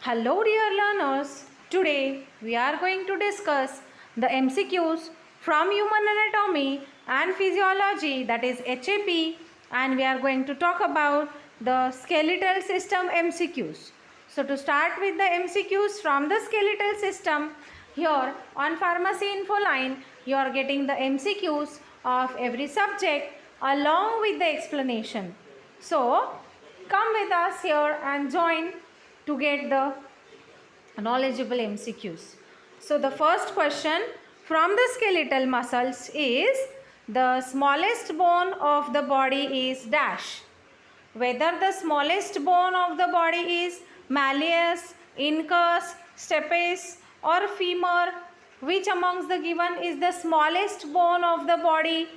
Hello dear learners, today we are going to discuss the MCQs from Human Anatomy and Physiology, that is HAP, and we are going to talk about the skeletal system MCQs. So to start with the MCQs from the skeletal system, here on Pharmacy Info line you are getting the MCQs of every subject along with the explanation. So come with us here and join to get the knowledgeable MCQs. So the first question from the skeletal muscles is the smallest bone of the body is dash. Whether the smallest bone of the body is malleus, incus, stapes or femur, which amongst the given is the smallest bone of the body?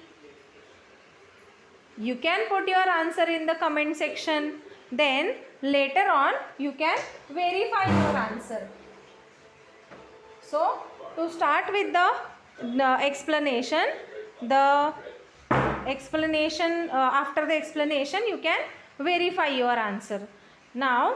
You can put your answer in the comment section. Then later on you can verify your answer. So to start with the explanation, after the explanation you can verify your answer. Now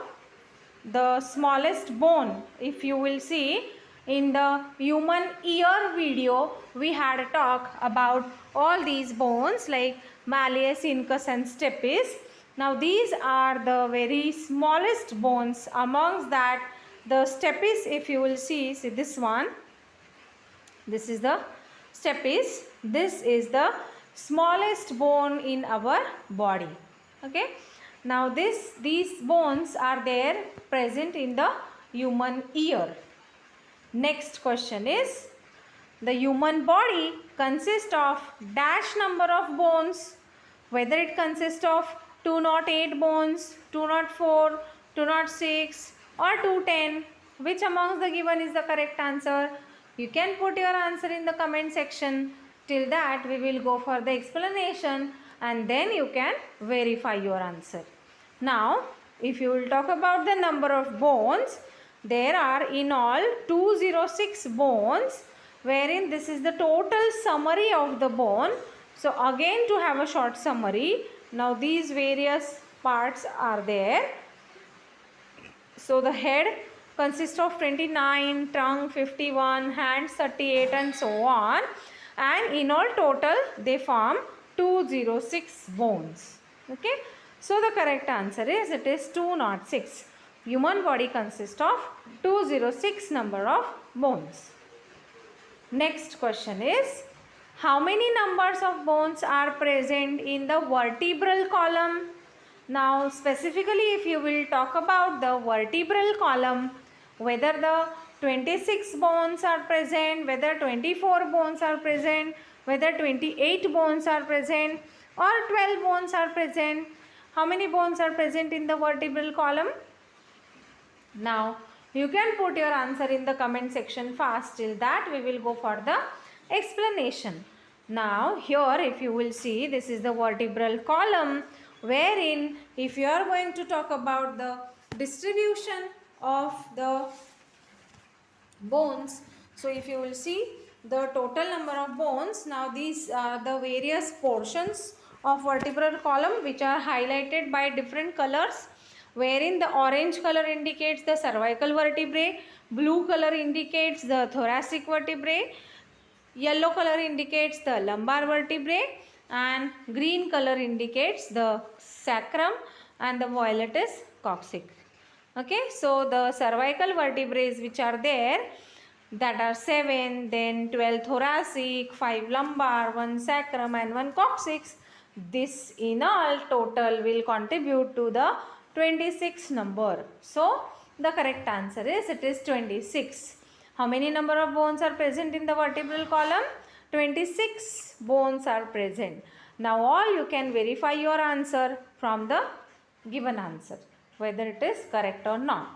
the smallest bone, if you will see in the human ear video, we had a talk about all these bones like malleus, incus and stapes. Now these are the very smallest bones. Amongst that, the stapes, if you will see this one, this is the stapes. This is the smallest bone in our body. Okay. Now these bones are there present in the human ear. Next question is, the human body consists of dash number of bones, whether it consists of 208 bones, 204, 206 or 210. Which amongst the given is the correct answer? You can put your answer in the comment section. Till that we will go for the explanation and then you can verify your answer. Now if you will talk about the number of bones, there are in all 206 bones, wherein this is the total summary of the bone. So again, to have a short summary, now these various parts are there. So the head consists of 29, trunk 51, hands 38 and so on, and in all total they form 206 bones. Okay, so the correct answer is, it is 206. Human body consists of 206 number of bones. Next question is, how many numbers of bones are present in the vertebral column? Now specifically if you will talk about the vertebral column, whether the 26 bones are present, whether 24 bones are present, whether 28 bones are present or 12 bones are present, how many bones are present in the vertebral column? Now you can put your answer in the comment section fast. Till that we will go for the explanation. Now here if you will see, this is the vertebral column, wherein if you are going to talk about the distribution of the bones, so if you will see the total number of bones, now these are the various portions of vertebral column which are highlighted by different colors, wherein the orange color indicates the cervical vertebrae, blue color indicates the thoracic vertebrae, yellow color indicates the lumbar vertebrae and green color indicates the sacrum and the violet is coccyx. Okay, so the cervical vertebrae which are there, that are 7, then 12 thoracic, 5 lumbar, 1 sacrum and 1 coccyx. This in all total will contribute to the 26 number. So the correct answer is, it is 26. How many number of bones are present in the vertebral column? 26 bones are present. Now all you can verify your answer from the given answer, whether it is correct or not.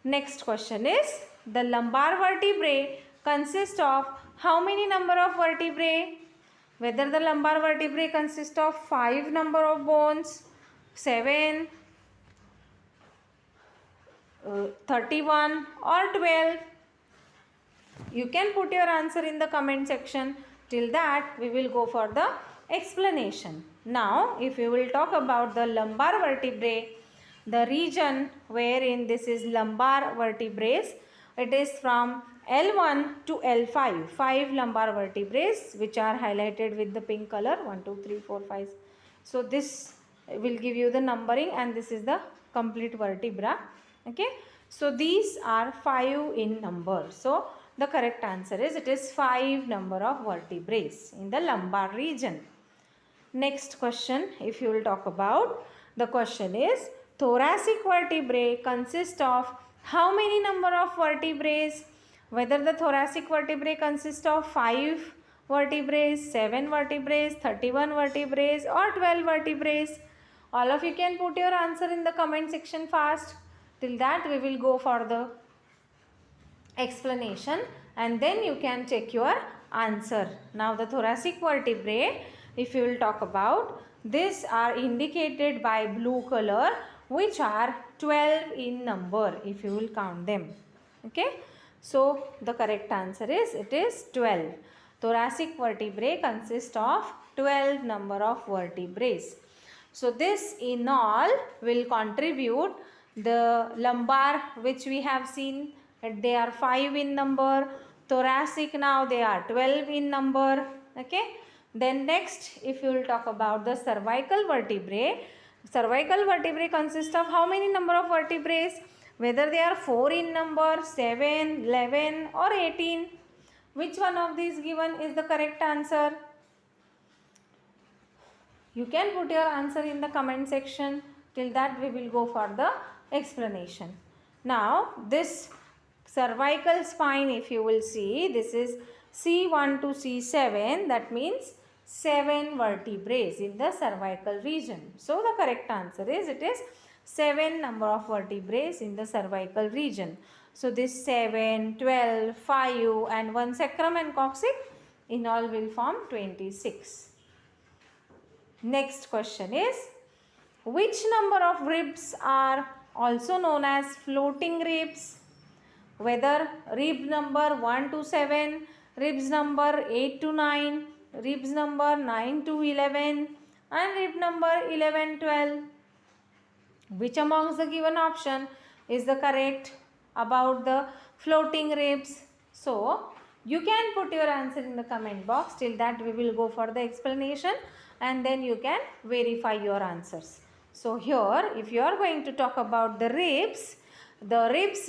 Next question is, the lumbar vertebrae consist of how many number of vertebrae? Whether the lumbar vertebrae consist of 5 number of bones, 7, 31 or 12. You can put your answer in the comment section. Till that we will go for the explanation. Now if we will talk about the lumbar vertebrae, the region wherein this is lumbar vertebrae. It is from L1 to L5, 5 lumbar vertebrae which are highlighted with the pink color, 1, 2, 3, 4, 5. So this will give you the numbering, and this is the complete vertebra. Okay, so these are 5 in number. So the correct answer is, it is 5 number of vertebrae in the lumbar region. Next question, if you will talk about, the question is, thoracic vertebrae consist of how many number of vertebrae? Whether the thoracic vertebrae consist of 5 vertebrae, 7 vertebrae, 31 vertebrae or 12 vertebrae. All of you can put your answer in the comment section fast. Till that we will go for the explanation, and then you can check your answer. Now the thoracic vertebrae, if you will talk about, these are indicated by blue color, which are 12 in number if you will count them. Okay, so the correct answer is, it is 12. Thoracic vertebrae consist of 12 number of vertebrae. So this in all will contribute the lumbar, which we have seen, they are 5 in number. Thoracic, now they are 12 in number. Okay, then next, if you will talk about the cervical vertebrae consist of how many number of vertebrae? Whether they are 4 in number, 7, 11 or 18. Which one of these given is the correct answer? You can put your answer in the comment section. Till that we will go for the explanation. Now this cervical spine, if you will see, this is C1 to C7, that means 7 vertebrae in the cervical region. So the correct answer is, it is 7 number of vertebrae in the cervical region. So this 7, 12, 5 and 1 sacrum and coccyx, in all will form 26. Next question is, which number of ribs are also known as floating ribs? Whether rib number 1 to 7, ribs number 8 to 9, ribs number 9 to 11 and rib number 11, 12. Which amongst the given option is the correct about the floating ribs? So you can put your answer in the comment box. Till that we will go for the explanation, and then you can verify your answers. So here, if you are going to talk about the ribs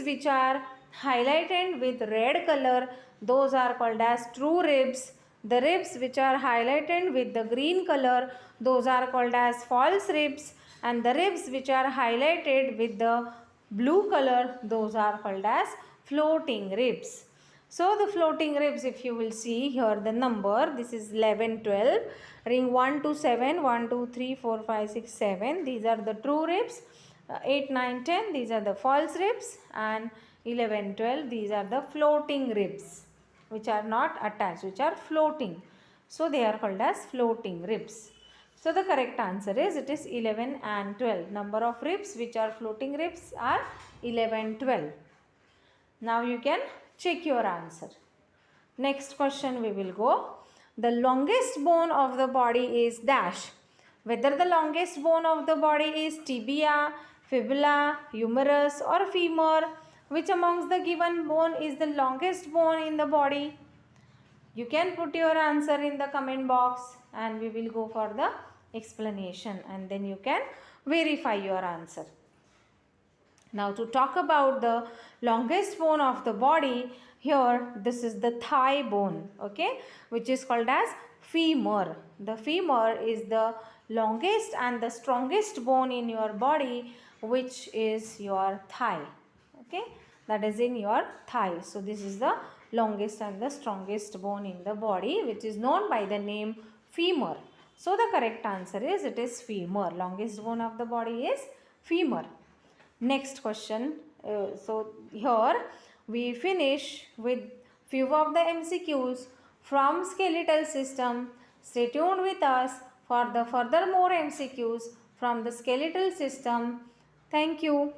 which are highlighted with red color, those are called as true ribs. The ribs which are highlighted with the green color, those are called as false ribs. And the ribs which are highlighted with the blue color, those are called as floating ribs. So the floating ribs, if you will see here the number, this is 11, 12, ring 1 to 7, 1, 2, 3, 4, 5, 6, 7. These are the true ribs. 8, 9, 10, these are the false ribs. And 11, 12, these are the floating ribs, which are not attached, which are floating. So they are called as floating ribs. So the correct answer is, it is 11 and 12. Number of ribs which are floating ribs are 11, 12. Now you can check your answer. Next question we will go. The longest bone of the body is dash. Whether the longest bone of the body is tibia, fibula, humerus or femur. Which amongst the given bone is the longest bone in the body? You can put your answer in the comment box, and we will go for the explanation, and then you can verify your answer. Now to talk about the longest bone of the body, here this is the thigh bone, okay, which is called as femur. The femur is the longest and the strongest bone in your body, which is your thigh. Okay, that is in your thigh. So this is the longest and the strongest bone in the body, which is known by the name femur. So the correct answer is, it is femur. Longest bone of the body is femur. Next question. So here we finish with few of the MCQs from skeletal system. Stay tuned with us for the further more MCQs from the skeletal system. Thank you.